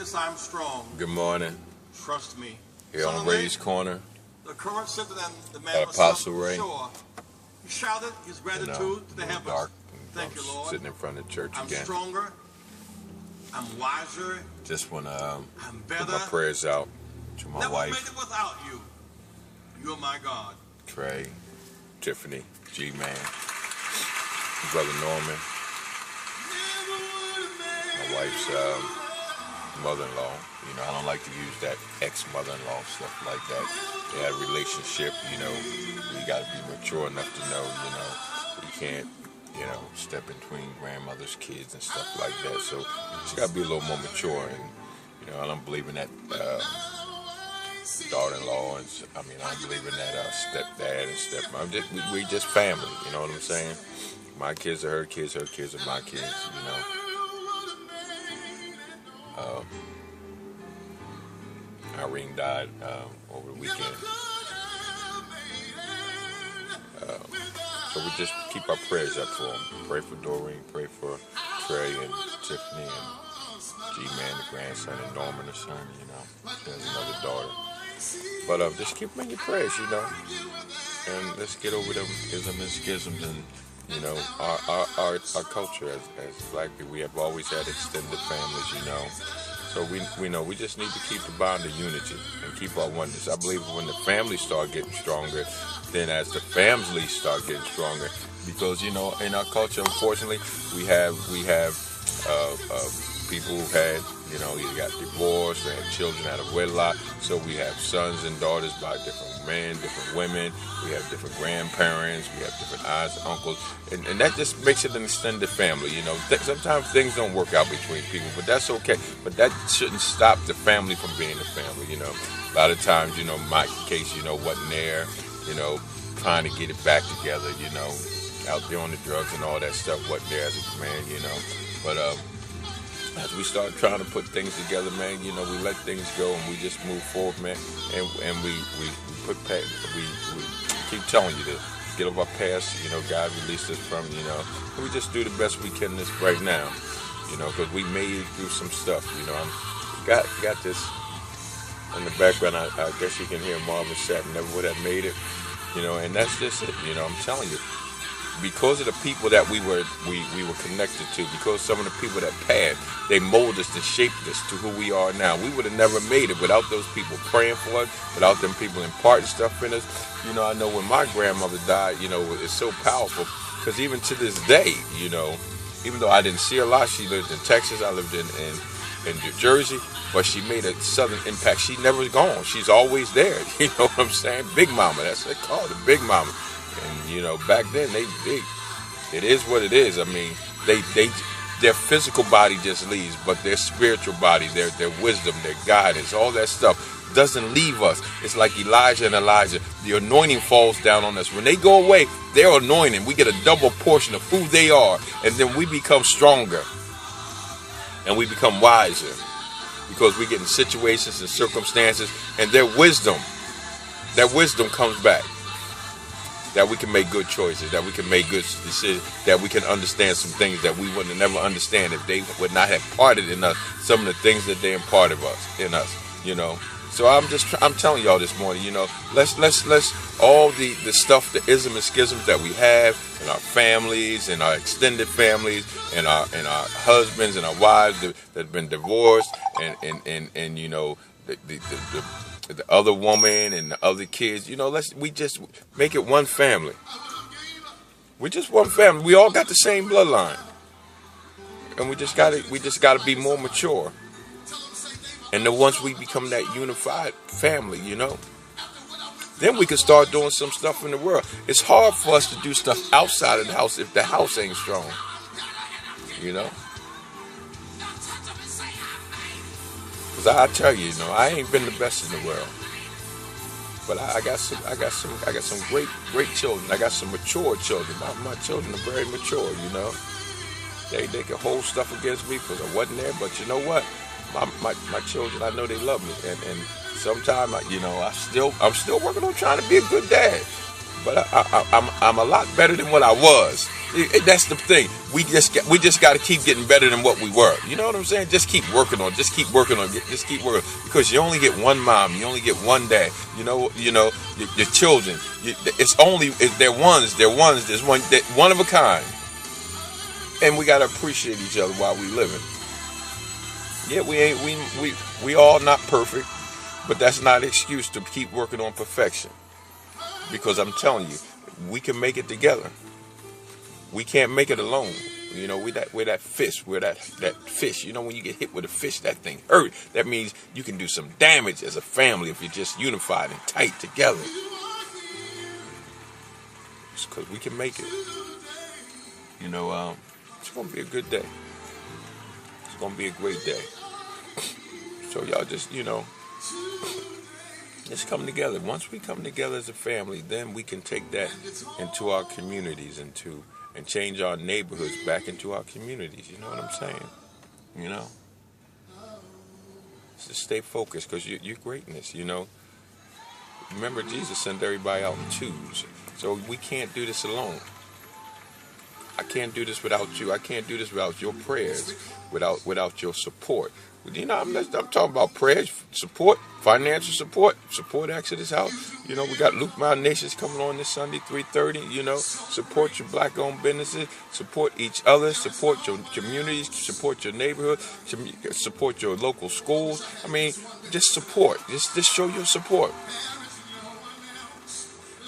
weakness I am strong. Good morning. Trust me. Here on Ray's Corner. The current symptom and the man Apostle Ray. Shore. He shouted his gratitude to the heavens. Dark. Thank you, Lord. Sitting in front of the church I'm again. stronger. I'm wiser. Just want to I'm put better. my prayers out to my Never wife, make it without you. You're my God. Trey, Tiffany, G-Man, Brother Norman, my wife's mother-in-law. You know, I don't like to use that ex-mother-in-law, stuff like that. They had a relationship, you know, we got to be mature enough to know, you know, we can't, you know, step between grandmother's kids and stuff like that. So she got to be a little more mature, and, you know, I don't believe in that daughter-in-law, and I don't believe in that stepdad and stepmom. We just family, you know what I'm saying? My kids are her kids are my kids, you know. Irene died over the weekend. So we just keep our prayers up for them. Pray for Doreen, pray for Trey and Tiffany and G-Man, the grandson, and Norman, the son, you know. She has another daughter. But just keep them in your prayers, you know. And let's get over them isms and schisms and, you know, our culture as black people. We have always had extended families, you know. So we know we just need to keep the bond of unity and keep our oneness. I believe when the families start getting stronger, then as the families start getting stronger, because, you know, in our culture, unfortunately, we have people who had, you know, either got divorced or had children out of wedlock. So we have sons and daughters by different men, different women. We have different grandparents. We have different aunts, uncles. And that just makes it an extended family, you know. Sometimes things don't work out between people, but that's okay. But that shouldn't stop the family from being a family, you know. A lot of times, you know, my case, you know, wasn't there, you know, trying to get it back together, you know, out there on the drugs and all that stuff wasn't there as a man, you know. But as we start trying to put things together, man, you know, we let things go and we just move forward, man. And we keep telling you to get over our past, you know, God released us from, you know. And we just do the best we can this right now, you know, because we made it through some stuff, you know. Got this in the background. I guess you can hear Marvin Sapp, never would have made it, you know. And that's just it, you know. I'm telling you. Because of the people that we were connected to, because some of the people that passed, they molded us and shaped us to who we are now. We would have never made it without those people praying for us, without them people imparting stuff in us. You know, I know when my grandmother died, you know, it's so powerful, because even to this day, you know, even though I didn't see her a lot, she lived in Texas, I lived in New Jersey, but she made a southern impact. She never gone. She's always there. You know what I'm saying? Big Mama, that's what they call her, Big Mama. And, you know, back then, it is what it is. I mean, their physical body just leaves, but their spiritual body, their wisdom, their guidance, all that stuff doesn't leave us. It's like Elijah and Elijah. The anointing falls down on us. When they go away, they're anointing. We get a double portion of who they are, and then we become stronger, and we become wiser, because we get in situations and circumstances, and their wisdom comes back. That we can make good choices, that we can make good decisions, that we can understand some things that we wouldn't never understand if they would not have imparted in us some of the things that they imparted in us, you know. So I'm telling y'all this morning, you know, let's all the stuff, the ism and schisms that we have in our families, in our extended families, in our husbands and our wives that have been divorced, and you know, the other woman and the other kids, you know, we just make it one family. We just one family. We all got the same bloodline, and we just gotta be more mature. And then once we become that unified family, you know, then we can start doing some stuff in the world. It's hard for us to do stuff outside of the house if the house ain't strong, you know. I tell you, you know, I ain't been the best in the world, but I got some great children. I got some mature children. My children are very mature, you know. They can hold stuff against me because I wasn't there, but you know what? My children, I know they love me, and sometimes, you know, I'm still working on trying to be a good dad. but I'm a lot better than what I was. That's the thing. We just got to keep getting better than what we were. You know what I'm saying? Just keep working on. Just keep working on. Just keep working, because you only get one mom. You only get one dad. You know. Your children. They're ones. There's one of a kind. And we gotta appreciate each other while we living. Yeah, we all not perfect, but that's not an excuse to keep working on perfection. Because I'm telling you, we can make it together. We can't make it alone. You know, we're that fish. We're that fish. You know, when you get hit with a fish, that thing hurt. That means you can do some damage as a family if you're just unified and tight together. It's because we can make it. You know, it's going to be a good day. It's going to be a great day. So y'all just, let's come together. Once we come together as a family, then we can take that into our communities and change our neighborhoods back into our communities. You know what I'm saying? Just stay focused, because you're greatness, Remember, Jesus sent everybody out in twos. So we can't do this alone. I can't do this without you. I can't do this without your prayers, without your support. I'm talking about prayers, support, financial support Exodus House. We got Luke Mountain Nations coming on this Sunday, 3:30. Support your black-owned businesses, support each other, support your communities, support your neighborhood, support your local schools. I mean, just support. Just show your support.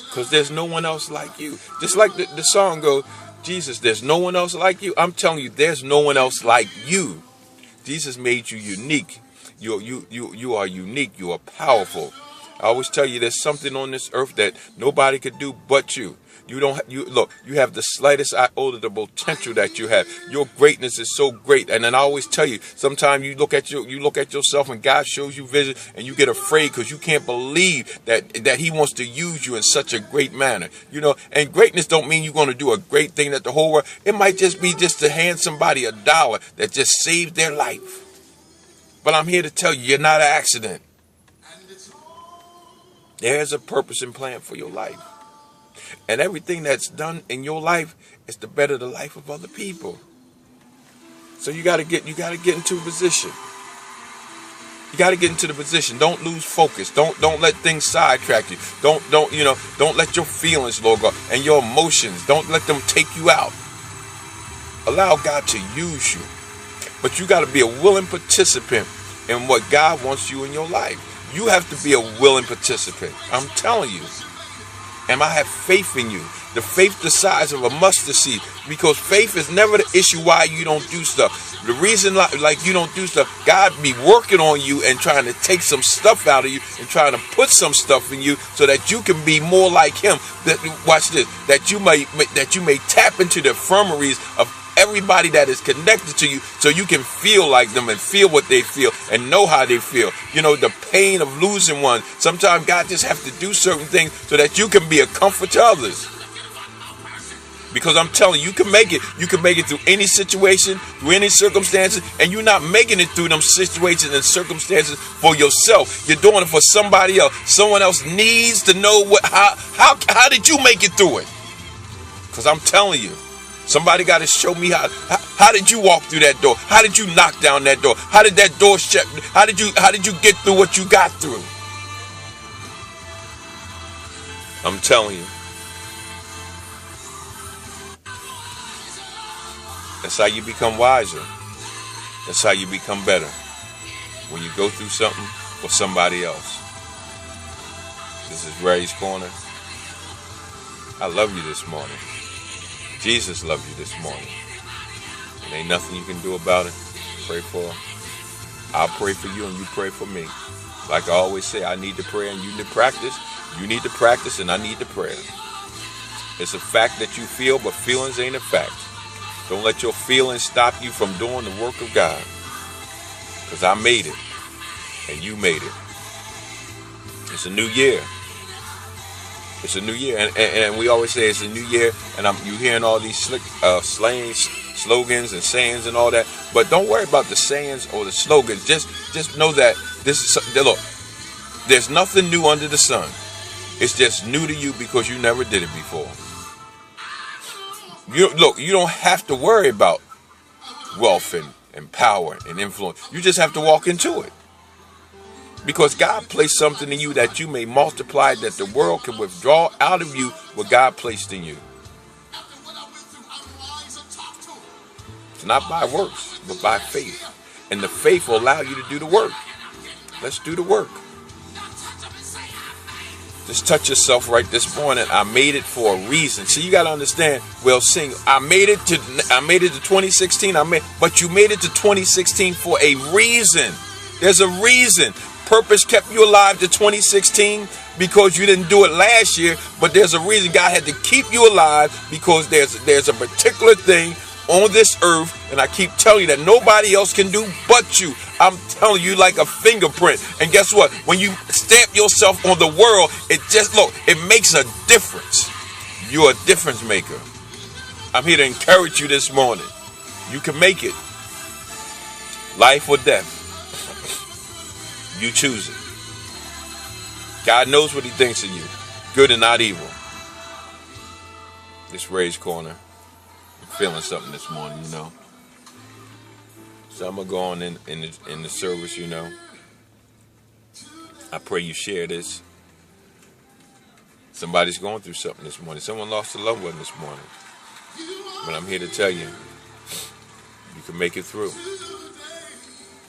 Because there's no one else like you. Just like the song goes, Jesus, there's no one else like you. I'm telling you, there's no one else like you. Jesus made you unique. You are unique. You are powerful. I always tell you, there's something on this earth that nobody could do but you. You have the slightest iota of the potential that you have. Your greatness is so great. And then I always tell you, sometimes you look at yourself and God shows you vision and you get afraid because you can't believe that he wants to use you in such a great manner. And greatness don't mean you're going to do a great thing that the whole world. It might just be just to hand somebody $1 that just saved their life. But I'm here to tell you, you're not an accident. There's a purpose and plan for your life. And everything that's done in your life is to better the life of other people. So you gotta get into a position. You gotta get into the position. Don't lose focus. Don't let things sidetrack you. Don't let your feelings go and your emotions. Don't let them take you out. Allow God to use you. But you gotta be a willing participant in what God wants you in your life. You have to be a willing participant. I'm telling you. And I have faith in you. The faith the size of a mustard seed. Because faith is never the issue why you don't do stuff. The reason like you don't do stuff, God be working on you and trying to take some stuff out of you and trying to put some stuff in you so that you can be more like him. Watch this. That you may tap into the infirmaries of everybody that is connected to you, so you can feel like them and feel what they feel and know how they feel. The pain of losing one. Sometimes God just have to do certain things so that you can be a comfort to others. Because I'm telling you, you can make it. You can make it through any situation, through any circumstances, and you're not making it through them situations and circumstances for yourself. You're doing it for somebody else. Someone else needs to know how did you make it through it? Because I'm telling you, somebody got to show me how did you walk through that door? How did you knock down that door? How did that door shut? How did you get through what you got through? I'm telling you. That's how you become wiser. That's how you become better. When you go through something for somebody else. This is Ray's Corner. I love you this morning. Jesus loves you this morning. And ain't nothing you can do about it. Pray for him. I'll pray for you and you pray for me. Like I always say, I need to pray and you need to practice. You need to practice and I need to pray. It's a fact that you feel, but feelings ain't a fact. Don't let your feelings stop you from doing the work of God. Because I made it. And you made it. It's a new year. It's a new year. And we always say it's a new year. And you hearing all these slangs, slogans and sayings and all that. But don't worry about the sayings or the slogans. Just know that look, there's nothing new under the sun. It's just new to you because you never did it before. You don't have to worry about wealth and power and influence. You just have to walk into it. Because God placed something in you that you may multiply, that the world can withdraw out of you what God placed in you. It's not by works, but by faith. And the faith will allow you to do the work. Let's do the work. Just touch yourself right this morning. I made it for a reason. See, you got to understand. Well, sing. I made it to 2016. But you made it to 2016 for a reason. There's a reason. Purpose kept you alive to 2016 because you didn't do it last year. But there's a reason God had to keep you alive, because there's a particular thing on this earth, and I keep telling you that nobody else can do but you. I'm telling you, like a fingerprint. And guess what? When you stamp yourself on the world, it makes a difference. You're a difference maker. I'm here to encourage you this morning. You can make it. Life or death. You choose it. God knows what he thinks of you. Good and not evil. This Ray's Corner. Feeling something this morning, you know. So I'm gonna go on in the service, you know. I pray you share this. Somebody's going through something this morning. Someone lost a loved one this morning. But I'm here to tell you, you can make it through.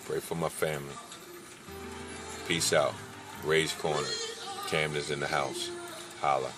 Pray for my family. Peace out. Ray's Corner. Camden's in the house. Holla.